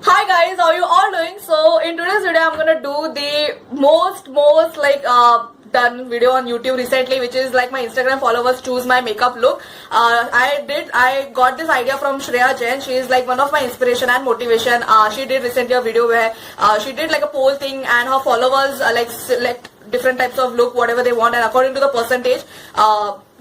Hi guys, how are you all doing? So in today's video, I'm gonna do the most like done video on YouTube recently, which is like my Instagram followers choose my makeup look. I got this idea from Shreya Jain. She is like one of my inspiration and motivation. She did recently a video where she did like a poll thing, and her followers like select different types of look, whatever they want, and according to the percentage,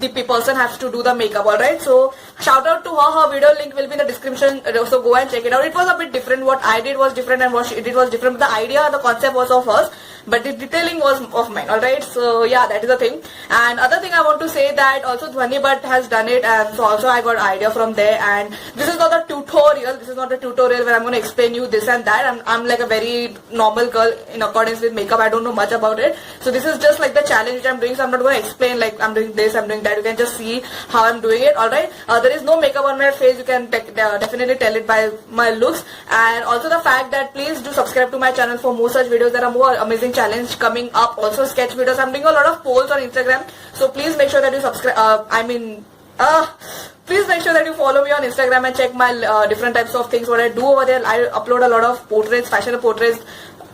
the person has to do the makeup. Alright, so shout out to her. Her video link will be in the description, so go and check it out. It was a bit different. What I did was different and what she did was different. The idea, the concept was of hers, but the detailing was of mine. Alright, so yeah, that is the thing. And other thing I want to say that also Dhwani Bhatt has done it, and so also I got idea from there. And this is not a tutorial. This is not a tutorial where I'm going to explain you this and that. I'm like a very normal girl in accordance with makeup. I don't know much about it. So this is just like the challenge which I'm doing. So I'm not going to explain like I'm doing this, I'm doing that. You can just see how I'm doing it. Alright, there is no makeup on my face. You can definitely tell it by my looks. And also the fact that please do subscribe to my channel for more such videos. There are more amazing challenge coming up. Also sketch videos. I'm doing a lot of polls on Instagram. So please make sure that you subscribe. Please make sure that you follow me on Instagram and check my different types of things what I do over there. I upload a lot of portraits, fashion portraits.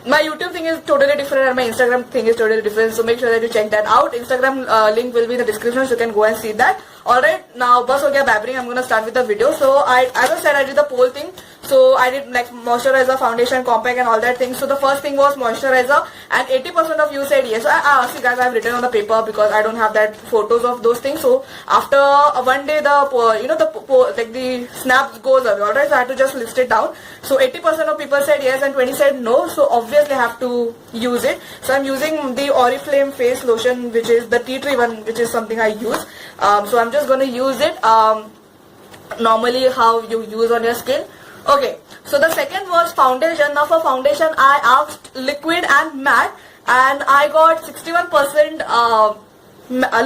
My YouTube thing is totally different and my Instagram thing is totally different, so make sure that you check that out. Instagram link will be in the description, so you can go and see that. Alright, now bus ho gaya babbling, I'm gonna start with the video. So as I said, I did the poll thing. So I did like moisturizer, foundation, compact and all that thing. So the first thing was moisturizer, and 80% of you said yes. So see guys, I've written on the paper because I don't have that photos of those things. So after one day the snaps goes away. Alright, so I had to just list it down. So 80% of people said yes and 20 said no. So obviously I have to use it. So I'm using the Oriflame face lotion, which is the tea tree one, which is something I use. So I'm just going to use it normally how you use on your skin. Okay, so the second was foundation. Now for foundation I asked liquid and matte, and I got 61%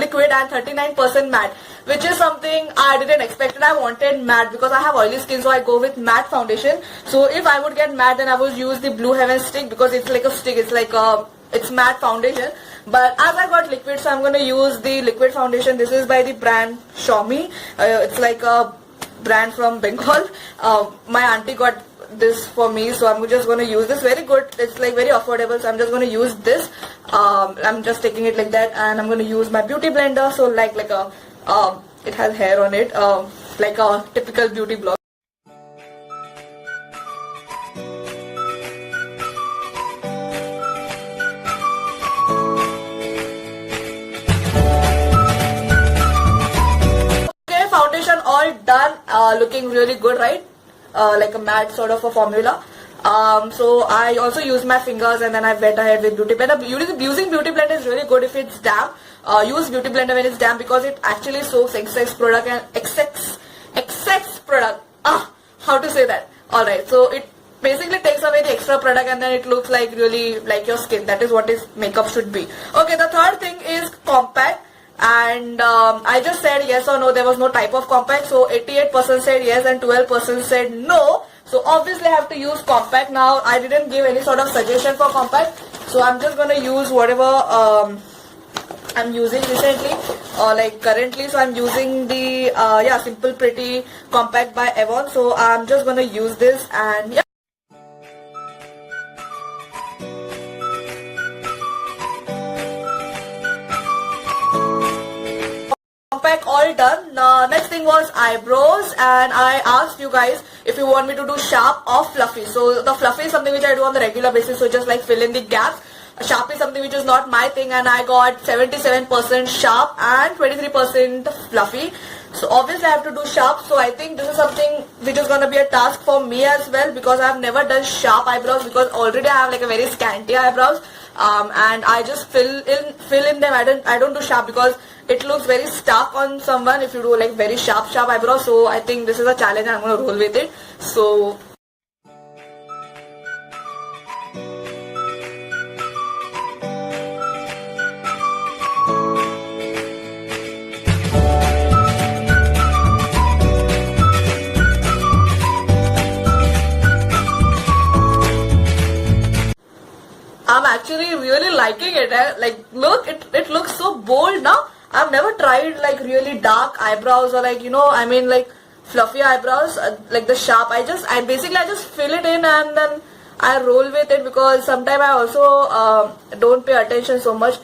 liquid and 39% matte, which is something I didn't expect. I wanted matte because I have oily skin, so I go with matte foundation. So if I would get matte, then I would use the Blue Heaven stick because it's like a stick, it's matte foundation. But as I got liquid, so I'm going to use the liquid foundation. This is by the brand Xiaomi. It's like a brand from Bengal. My auntie got this for me, so I'm just going to use this. Very good. It's like very affordable, so I'm just going to use this. I'm just taking it like that, and I'm going to use my beauty blender. So like a it has hair on it, like a typical beauty blog. Foundation all done, looking really good, right? Like a matte sort of a formula. So I also use my fingers and then I wet ahead with beauty blender. Using beauty blender is really good if it's damp. Use beauty blender when it's damp because it actually soaks excess product and excess product. How to say that? Alright, so it basically takes away the extra product and then it looks like really like your skin. That is what makeup should be. Okay, the third thing is compact. And I just said yes or no. There was no type of compact, so 88% said yes and 12% said no. So obviously I have to use compact. Now I didn't give any sort of suggestion for compact, so I'm just gonna use whatever I'm using recently like currently. So I'm using the Simple Pretty Compact by Avon. So I'm just gonna use this, and yeah. All done. Next thing was eyebrows, and I asked you guys if you want me to do sharp or fluffy. So the fluffy is something which I do on the regular basis, so just like fill in the gaps. Sharp is something which is not my thing, and I got 77% sharp and 23% fluffy. So obviously I have to do sharp, so I think this is something which is going to be a task for me as well, because I have never done sharp eyebrows because already I have like a very scanty eyebrows, and I just fill in them. I don't do sharp because it looks very stark on someone if you do like very sharp eyebrows. So I think this is a challenge and I'm going to roll with it. So I'm actually really liking it. Like look, it looks so bold now. I've never tried like really dark eyebrows or like, I mean like fluffy eyebrows, like the sharp. I just fill it in and then I roll with it, because sometimes I also don't pay attention so much.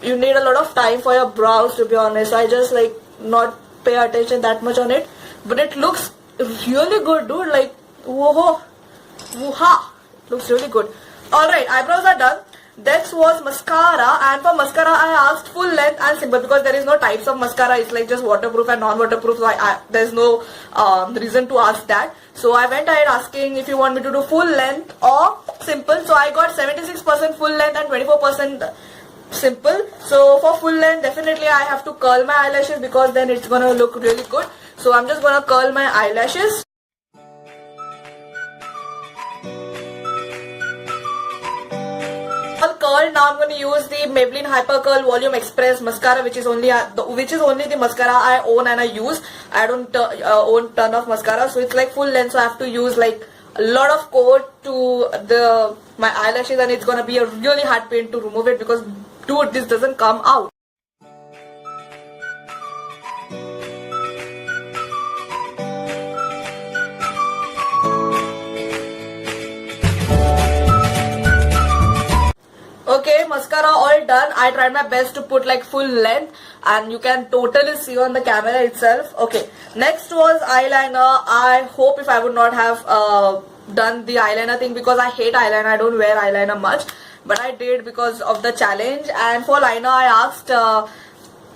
You need a lot of time for your brows, to be honest. I just like not pay attention that much on it, but it looks really good, dude. Like, whoa, woo-ha, looks really good. Alright, eyebrows are done. Next was mascara, and for mascara I asked full length and simple, because there is no types of mascara. It's like just waterproof and non-waterproof, so there's no reason to ask that. So I went ahead asking if you want me to do full length or simple. So I got 76% full length and 24% simple. So for full length, definitely I have to curl my eyelashes, because then it's gonna look really good. So I'm just gonna curl my eyelashes. Curl. Now I'm going to use the Maybelline Hyper Curl Volume Express mascara, which is only the mascara I own and I use. I don't own ton of mascara, so it's like full length, so I have to use like a lot of coat to my eyelashes, and it's gonna be a really hard pain to remove it, because dude, this doesn't come out. Okay, mascara all done. I tried my best to put like full length, and you can totally see on the camera itself. Okay, next was eyeliner. I hope if I would not have done the eyeliner thing, because I hate eyeliner. I don't wear eyeliner much, but I did because of the challenge. And for liner I asked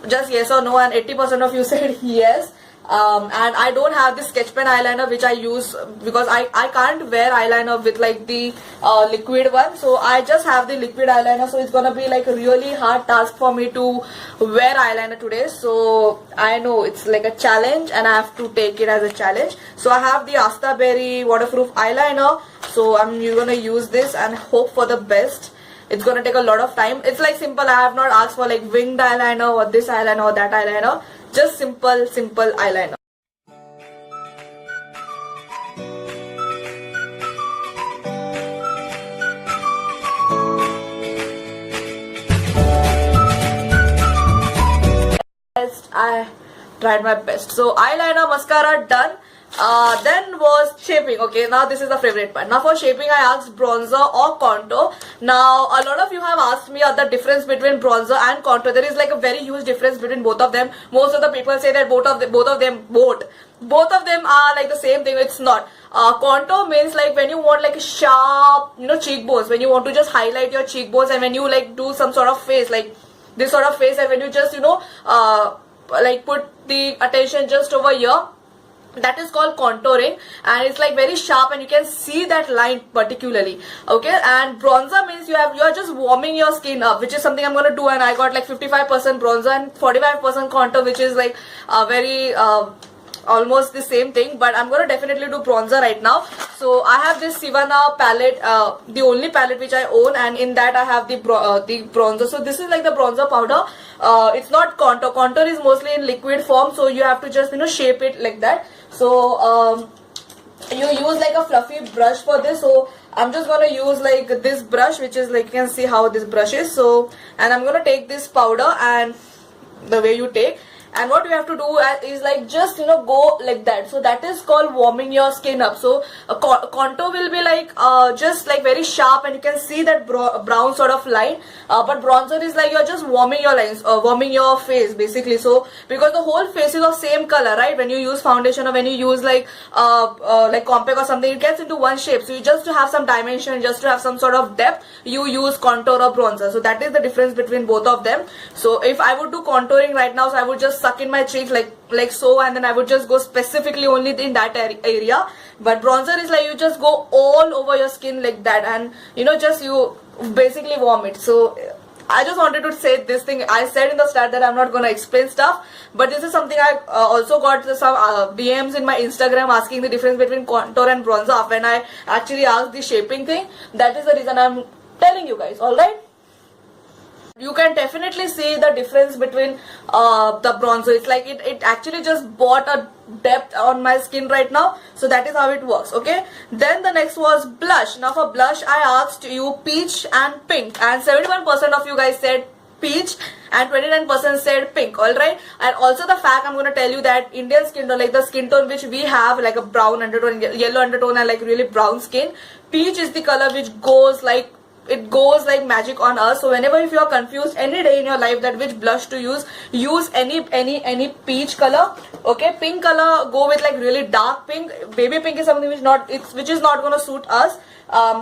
just yes or no, and 80% of you said yes. And I don't have this sketch pen eyeliner which I use, because I can't wear eyeliner with like the liquid one. So I just have the liquid eyeliner, so it's gonna be like a really hard task for me to wear eyeliner today. So I know it's like a challenge and I have to take it as a challenge. So I have the Asta Berry waterproof eyeliner, so I'm gonna use this and hope for the best. It's gonna take a lot of time. It's like simple. I have not asked for like winged eyeliner or this eyeliner or that eyeliner. Just simple eyeliner. I tried my best. So eyeliner, mascara done. Then was shaping. Okay, now this is the favorite part. Now for shaping I asked bronzer or contour. Now a lot of you have asked me the difference between bronzer and contour. There is like a very huge difference between both of them. Most of the people say that both of them are like the same thing. It's not. Contour means like when you want like sharp, cheekbones, when you want to just highlight your cheekbones, and when you like do some sort of face, like this sort of face, and when you just like put the attention just over here, that is called contouring, and it's like very sharp and you can see that line particularly. Okay, and bronzer means you are just warming your skin up, which is something I'm gonna do, and I got like 55% bronzer and 45% contour, which is like very almost the same thing, but I'm gonna definitely do bronzer right now. So I have this Sivana palette, the only palette which I own, and in that I have the bronzer. So this is like the bronzer powder. It's not contour. Contour is mostly in liquid form, so you have to just shape it like that. So you use like a fluffy brush for this. So I'm just gonna use like this brush, which is like, you can see how this brush is. So, and I'm gonna take this powder, and the way you take, and what you have to do is like just go like that. So that is called warming your skin up. So a contour will be like just like very sharp, and you can see that brown sort of line, but bronzer is like you're just warming your lines, warming your face basically. So because the whole face is of same color, right? When you use foundation or when you use like compact or something, it gets into one shape. So you just to have some dimension, just to have some sort of depth, you use contour or bronzer. So that is the difference between both of them. So if I would do contouring right now, so I would just suck in my cheeks like so, and then I would just go specifically only in that area. But bronzer is like you just go all over your skin like that, and just you basically warm it. So I just wanted to say this thing. I said in the start that I'm not gonna explain stuff, but this is something I also got some DMs in my Instagram asking the difference between contour and bronzer when I actually asked the shaping thing. That is the reason I'm telling you guys. Alright, you can definitely see the difference between the bronzer. It's like it actually just brought a depth on my skin right now. So that is how it works. Okay, then the next was blush. Now for blush I asked you peach and pink, and 71% of you guys said peach and 29% said pink. Alright, and also the fact I'm going to tell you that Indian skin tone, like the skin tone which we have, like a brown undertone, yellow undertone and like really brown skin, peach is the color which goes like, it goes like magic on us. So whenever if you are confused any day in your life that which blush to use any peach color. Okay, pink color, go with like really dark pink. Baby pink is something which is not gonna suit us.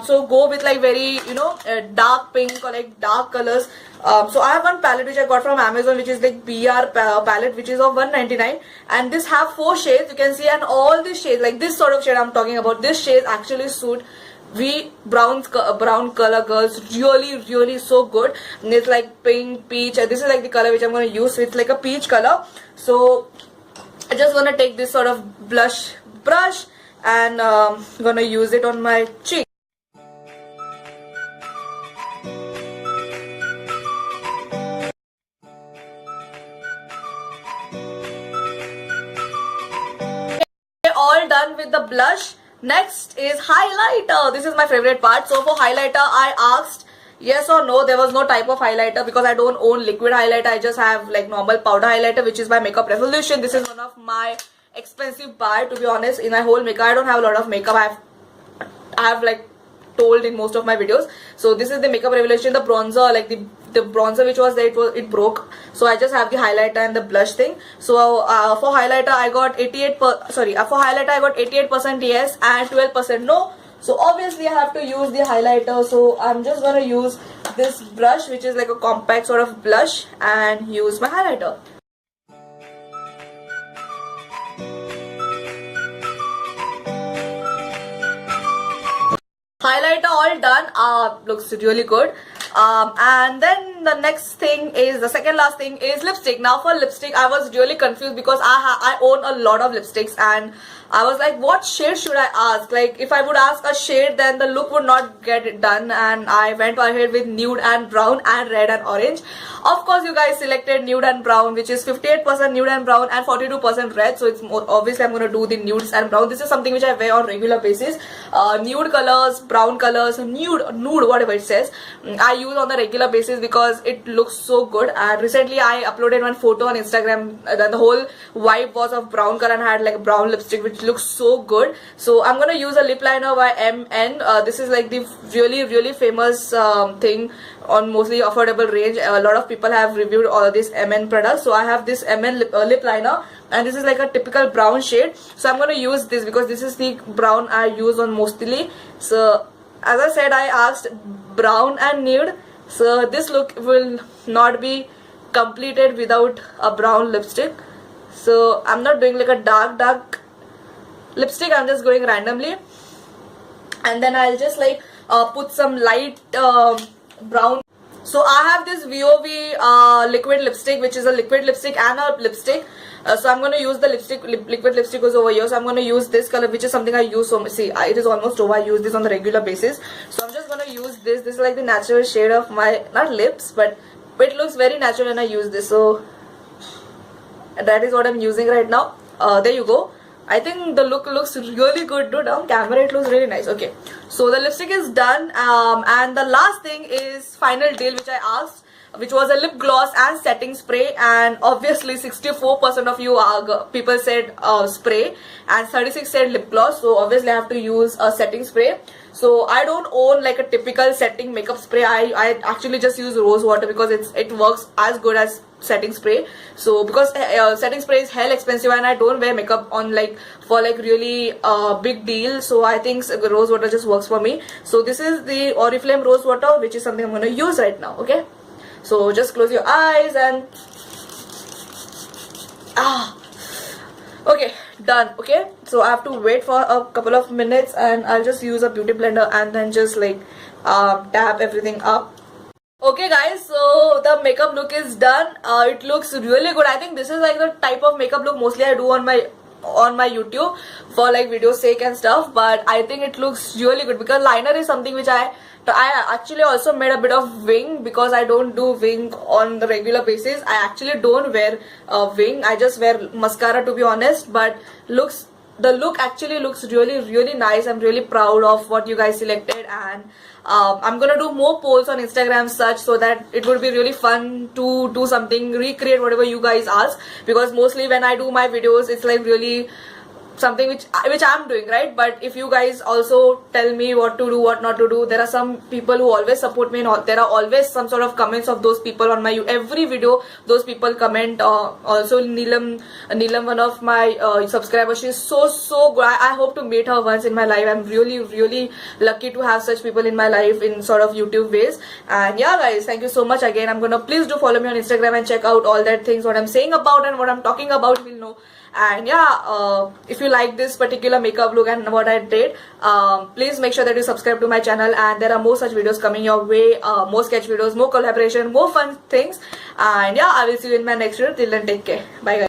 So go with like very, you know, dark pink or like dark colors. So I have one palette which I got from Amazon, which is like BR palette, which is of 199, and this have 4 shades you can see, and all these shades, like this sort of shade I'm talking about, this shades actually suit we brown color girls really so good. And it's like pink, peach, and this is like the color which I'm going to use. So it's like a peach color. So I just want to take this sort of blush brush and gonna use it on my cheek. All done with the blush. Next is highlighter. This is my favorite part. So for highlighter, I asked yes or no. There was no type of highlighter because I don't own liquid highlighter. I just have like normal powder highlighter, which is by Makeup Revolution. This is one of my expensive buy, to be honest, in my whole makeup. I don't have a lot of makeup. I have like told in most of my videos. So this is the Makeup Revolution, the bronzer, like the bronzer which was there, it broke. So I just have the highlighter and the blush thing. So for highlighter I got 88% yes and 12% no. So obviously I have to use the highlighter. So I'm just gonna use this brush, which is like a compact sort of blush, and use my highlighter. Highlighter all done. Looks really good. And then the next thing is, the second last thing is lipstick. Now for lipstick I was really confused because I own a lot of lipsticks, and I was like, what shade should I ask? Like if I would ask a shade, then the look would not get it done, and I went ahead with nude and brown and red and orange. Of course you guys selected nude and brown, which is 58% nude and brown and 42% red. So it's more, obviously I'm going to do the nudes and brown. This is something which I wear on regular basis. Nude colors, brown colors, nude whatever it says, I use on the regular basis because it looks so good. And recently I uploaded one photo on Instagram, then the whole vibe was of brown color and I had like a brown lipstick which looks so good. So I'm going to use a lip liner by MN. This is like the really famous thing on mostly affordable range. A lot of people have reviewed all of these MN products. So I have this MN lip liner, and this is like a typical brown shade. So I'm going to use this because this is the brown I use on mostly. So as I said, I asked brown and nude. So this look will not be completed without a brown lipstick. So I'm not doing like a dark lipstick. I'm just going randomly, and then I'll just like put some light brown. So I have this VOV liquid lipstick, which is a liquid lipstick and a lipstick. So I'm going to use the liquid lipstick was over here. So I'm going to use this color, which is something I use so much. See, it is almost over. I use this on the regular basis. So I'm just going to use this. This is like the natural shade of my, not lips, but it looks very natural when I use this. So that is what I'm using right now. There you go. I think the look looks really good, dude. On camera it looks really nice. Okay, so the lipstick is done, and the last thing is final deal, which I asked, which was a lip gloss and setting spray. And obviously 64% of you people said spray and 36 said lip gloss. So obviously I have to use a setting spray. So I don't own like a typical setting makeup spray. I actually just use rose water because it works as good as setting spray. So because setting spray is hell expensive and I don't wear makeup on like for like really big deal, so I think rose water just works for me. So this is the Oriflame rose water, which is something I'm going to use right now. Okay, so just close your eyes and okay, done. Okay, so I have to wait for a couple of minutes and I'll just use a beauty blender and then just like dab everything up. Okay guys, so the makeup look is done. It looks really good. I think this is like the type of makeup look mostly I do on my YouTube for like video sake and stuff, but I think it looks really good because liner is something which I actually also made a bit of wing because I don't do wing on the regular basis. I actually don't wear wing. I just wear mascara, to be honest, but looks the look actually looks really nice. I'm really proud of what you guys selected, and I'm gonna do more polls on Instagram such so that it would be really fun to do something, recreate whatever you guys ask, because mostly when I do my videos it's like really something which I'm doing, right? But if you guys also tell me what to do, what not to do, there are some people who always support me, and there are always some sort of comments of those people on my every video. Those people comment. Also Neelam, one of my subscribers, she's so good. I hope to meet her once in my life. I'm really lucky to have such people in my life in sort of YouTube ways. And yeah guys, thank you so much again. I'm gonna, please do follow me on Instagram and check out all that things what I'm saying about and what I'm talking about, you'll know. And yeah, if you like this particular makeup look and what I did, please make sure that you subscribe to my channel, and there are more such videos coming your way, more sketch videos, more collaboration, more fun things. And yeah, I will see you in my next video. Till then, take care. Bye guys.